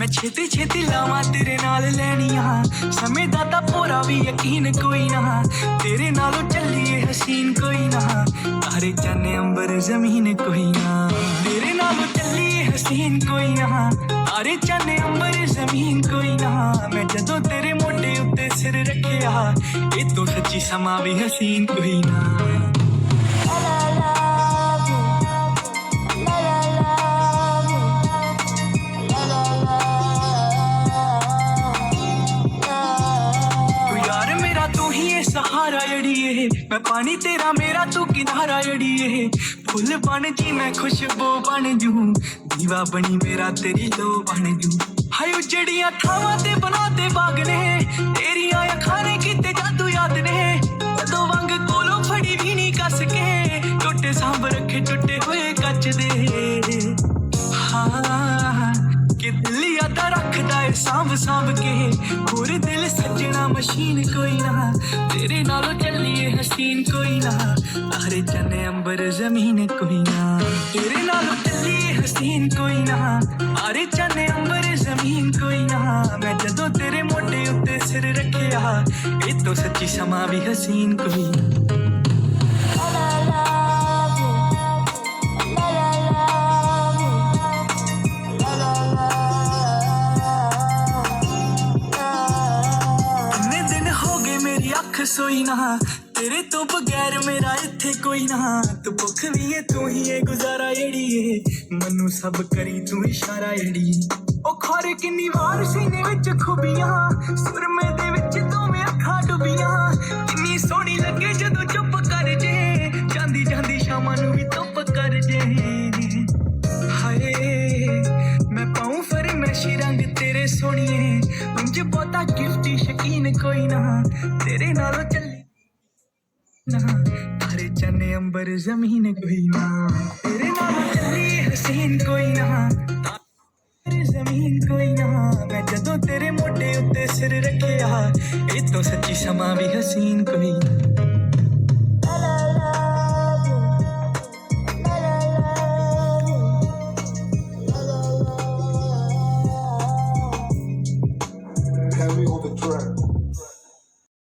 छेती छेती लावां तेरे नाल लैनियां समय दा तां पूरा भी यकीन कोई ना तेरे नालों चलिए हसीन कोई ना तारे चन्ने अंबर जमीन कोई ना तेरे नालों चलिए हसीन कोई ना तारे चन्ने अंबर जमीन कोई ना मैं जदों तेरे मोढे उत्ते सिर रखिया ए तो सच्ची समा भी हसीन कोई ना सहारा जड़िए मैं पानी तेरा मेरा तू किनारा जड़िए फुल बन जी मैं खुशबू बन जू दीवा बनी मेरा तेरी लो बन जू हाय उजड़ियां थावां ते बनाते बाग ने तेरियां अखाने कीते जादू याद ने तो वंग कोलों फड़ी भी नहीं कस के टुटे सांभ रखे टुटे हुए कच दे हाँ कि दिल यादा रखदा है सांभ सांभ के होर दिल सजना मशीन कोई ना तेरे नालों चलिए हसीन कोई ना तारे चन्ने अंबर जमीन कोई ना तेरे नालों चलिए हसीन कोई ना तारे चन्ने अंबर जमीन कोई ना मैं जदों तेरे मोढे उत्ते सिर रखिया ए तो सच्ची समा भी हसीन कोई ना अख सोई ना तेरे तो बगैर मेरा इत्थे कोई ना तू भुख भी है तू ही है गुजारा जेड़ी है मनु सब करी तू इशारा जेड़ी ओ खोरे किन्नी वार सीने विच खुबियां सुरमे दे विच तू मैं अखां डुबियां किन्नी सोहनी लगे जदों चुप कर जे जांदी जांदी शामां नू भी धुप कर जे हाय मैं पाऊं फरमैशी रंग तेरे सोहणिए मुझे पता गिफ्टी शकीन कोई ना तेरे नालों चली ना तारे चन्ने अंबर जमीन कोई ना तेरे नालों चली हसीन कोई ना तारे जमीन कोई ना मैं जदों तेरे मोढे उत्ते सिर रखिया ए तो सच्ची समा भी हसीन कोई ना